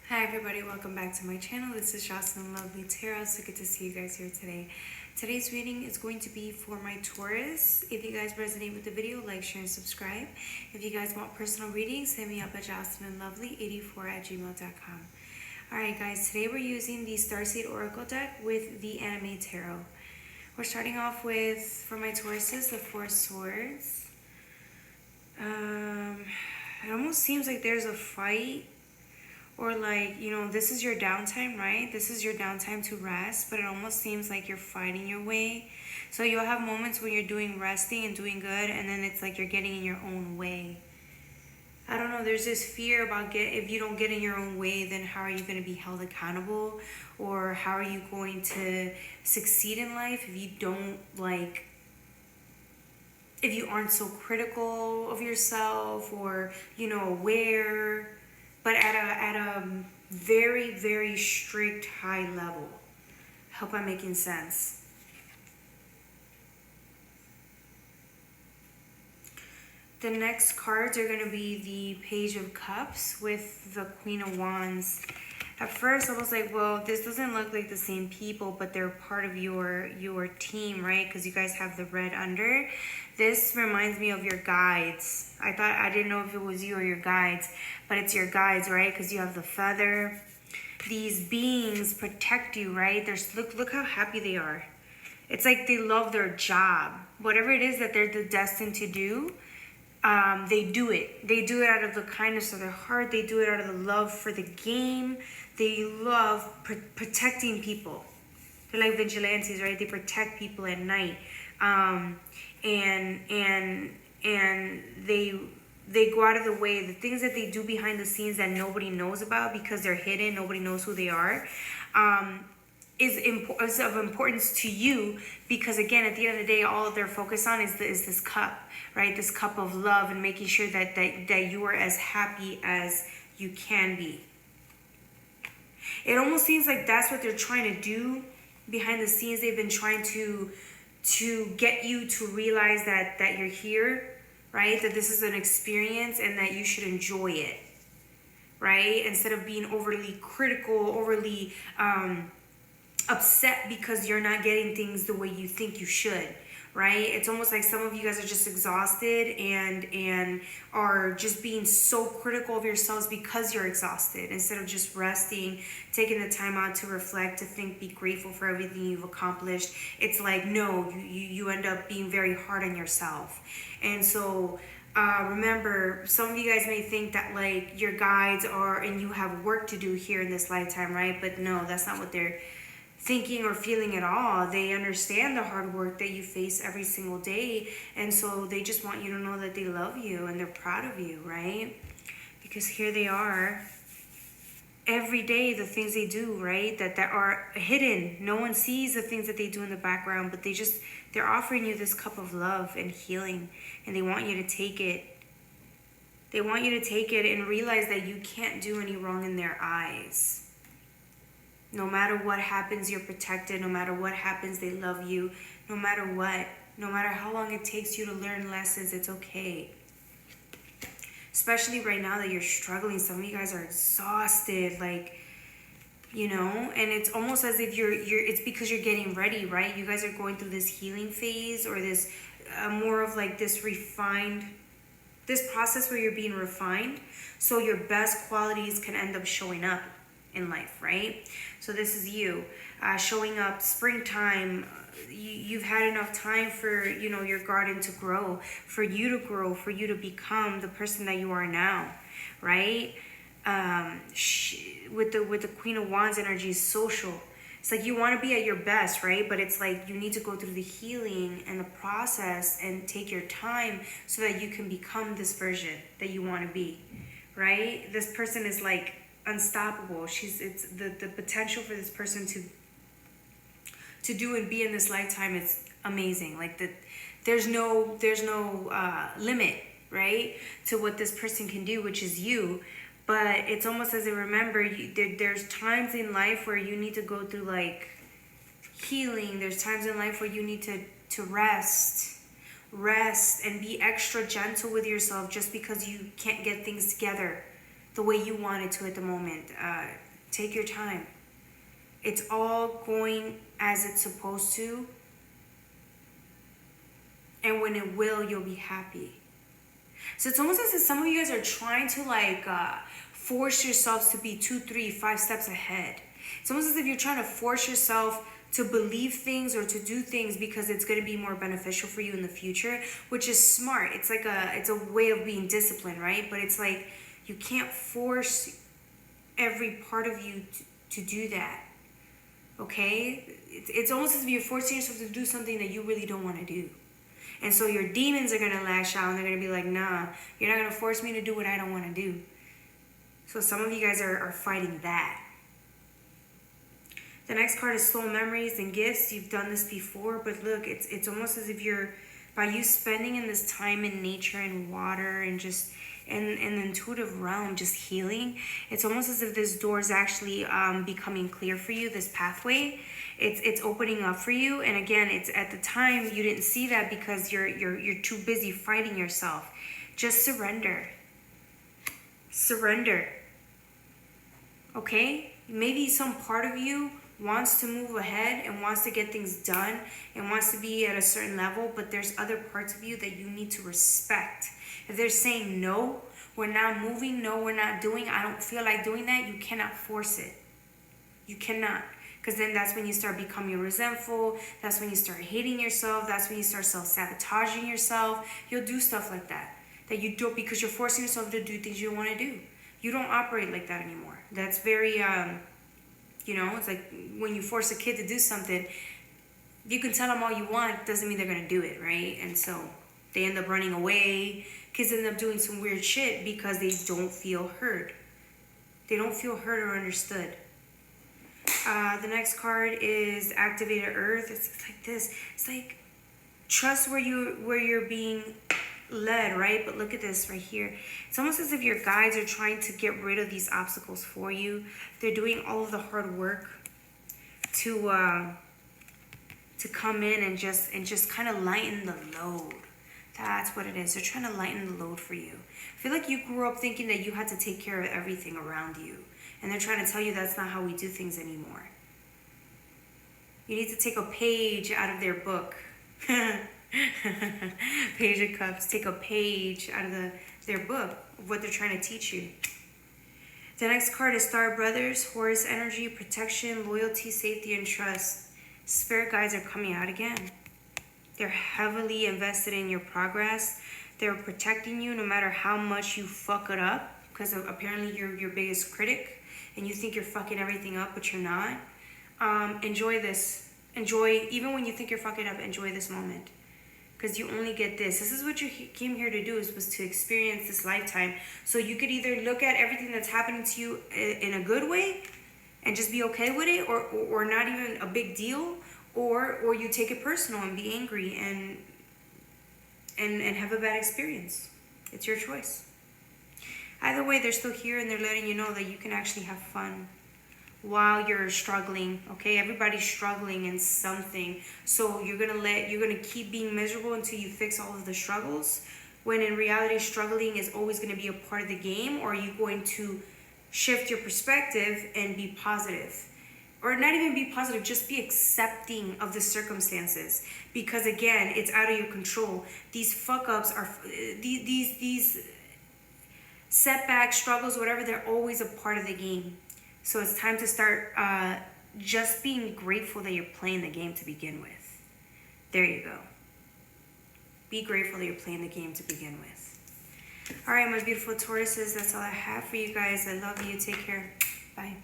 Hi everybody, welcome back to my channel. This is Jocelyn Lovely Tarot. So good to see you guys here today. Today's reading is going to be for my Taurus. If you guys resonate with the video, like, share, and subscribe. If you guys want personal readings, hit me up at jocelynlovely84@gmail.com. Alright guys, today we're using the Starseed Oracle deck with the Anime Tarot. We're starting off with, for my Tauruses, the Four Swords. It almost seems like there's a fight. Or like, this is your downtime, right? This is your downtime to rest, but it almost seems like you're fighting your way. So you'll have moments when you're doing resting and doing good, and then it's like you're getting in your own way. I don't know, there's this fear about if you don't get in your own way, then how are you going to be held accountable? Or how are you going to succeed in life if you don't if you aren't so critical of yourself or, aware, but at a very, very strict high level. Hope I'm making sense. The next cards are going to be the Page of Cups with the Queen of Wands. At first I was like, well, this doesn't look like the same people, but they're part of your team, right? Because you guys have the red under. This reminds me of your guides. I didn't know if it was you or your guides, but it's your guides, right? Because you have the feather. These beings protect you, right? Look how happy they are. It's like they love their job. Whatever it is that they're destined to do, they do it. They do it out of the kindness of their heart. They do it out of the love for the game. They love protecting people. They're like vigilantes, right? They protect people at night. And they go out of the way. The things that they do behind the scenes that nobody knows about because they're hidden, nobody knows who they are, is of importance to you, because again, at the end of the day, all they're focused on is this cup, right? This cup of love, and making sure that you are as happy as you can be. It almost seems like that's what they're trying to do behind the scenes. They've been trying to get you to realize that you're here, right? That this is an experience and that you should enjoy it, right? Instead of being overly critical, overly upset because you're not getting things the way you think you should, right? It's almost like some of you guys are just exhausted and are just being so critical of yourselves because you're exhausted, instead of just resting, taking the time out to reflect, to think, be grateful for everything you've accomplished. It's like, no, you end up being very hard on yourself. And so remember, some of you guys may think that like your guides are, and you have work to do here in this lifetime, right? But no, that's not what they're thinking or feeling at all. They understand the hard work that you face every single day, and so they just want you to know that they love you and they're proud of you, right? Because here they are every day, the things they do, right, that are hidden. No one sees the things that they do in the background, but they're offering you this cup of love and healing, and they want you to take it. They want you to take it and realize that you can't do any wrong in their eyes. No matter what happens, you're protected. No matter what happens, they love you. No matter what, no matter how long it takes you to learn lessons, it's okay. Especially right now that you're struggling. Some of you guys are exhausted, and it's almost as if it's because you're getting ready, right? You guys are going through this healing phase, or this more of like this process where you're being refined, so your best qualities can end up showing up in life, right? So this is you showing up. Springtime, you've had enough time for your garden to grow, for you to become the person that you are now, right? With the Queen of Wands energy is social. It's like you want to be at your best, right? But it's like you need to go through the healing and the process and take your time so that you can become this version that you want to be, right? This person is like unstoppable. It's the potential for this person to do and be in this lifetime is amazing. Like there's no limit, right, to what this person can do, which is you. But it's almost as if, remember, there's times in life where you need to go through like healing. There's times in life where you need to rest and be extra gentle with yourself, just because you can't get things together the way you want it to at the moment. Take your time. It's all going as it's supposed to. And when it will, you'll be happy. So it's almost as if some of you guys are trying to like force yourselves to be 2, 3, 5 steps ahead. It's almost as if you're trying to force yourself to believe things or to do things because it's going to be more beneficial for you in the future, which is smart. It's like it's a way of being disciplined, right? But it's like you can't force every part of you to do that. Okay? It's almost as if you're forcing yourself to do something that you really don't want to do. And so your demons are going to lash out and they're going to be like, nah, you're not going to force me to do what I don't want to do. So some of you guys are fighting that. The next card is soul memories and gifts. You've done this before, but look, it's almost as if you're, by you spending in this time in nature and water and just in the intuitive realm, just healing, it's almost as if this door is actually becoming clear for you, this pathway. It's opening up for you. And again, it's at the time you didn't see that because you're too busy fighting yourself. Just surrender. Surrender. Okay? Maybe some part of you wants to move ahead and wants to get things done and wants to be at a certain level, but there's other parts of you that you need to respect. If they're saying, no, we're not moving, no, we're not doing, I don't feel like doing that, you cannot force it. You cannot. Because then that's when you start becoming resentful. That's when you start hating yourself. That's when you start self-sabotaging yourself. You'll do stuff like that. That you do because you're forcing yourself to do things you don't want to do. You don't operate like that anymore. That's very, it's like when you force a kid to do something, you can tell them all you want, doesn't mean they're going to do it, right? And so they end up running away. Kids end up doing some weird shit because they don't feel heard. They don't feel heard or understood. The next card is Activated Earth. It's like this. It's like trust where you're being led, right? But look at this right here. It's almost as if your guides are trying to get rid of these obstacles for you. They're doing all of the hard work to come in and just kind of lighten the load. That's what it is. They're trying to lighten the load for you. I feel like you grew up thinking that you had to take care of everything around you. And they're trying to tell you that's not how we do things anymore. You need to take a page out of their book. Page of Cups. Take a page out of their book of what they're trying to teach you. The next card is Star Brothers, Horus energy, protection, loyalty, safety, and trust. Spirit guides are coming out again. They're heavily invested in your progress. They're protecting you no matter how much you fuck it up, because apparently you're your biggest critic and you think you're fucking everything up, but you're not. Enjoy this. Enjoy, even when you think you're fucking up, enjoy this moment. Because you only get this. This is what you came here to do, was to experience this lifetime. So you could either look at everything that's happening to you in a good way and just be okay with it, or not even a big deal, or you take it personal and be angry and have a bad experience. It's your choice. Either way, they're still here and they're letting you know that you can actually have fun while you're struggling. Okay, everybody's struggling in something, so you're gonna keep being miserable until you fix all of the struggles, when in reality struggling is always going to be a part of the game. Or are you going to shift your perspective and be positive? Or not even be positive, just be accepting of the circumstances, because again, it's out of your control. These fuck ups are these setbacks, struggles, whatever, they're always a part of the game. So it's time to start just being grateful that you're playing the game to begin with. There you go. Be grateful that you're playing the game to begin with. All right, my beautiful Tauruses, that's all I have for you guys. I love you. Take care. Bye.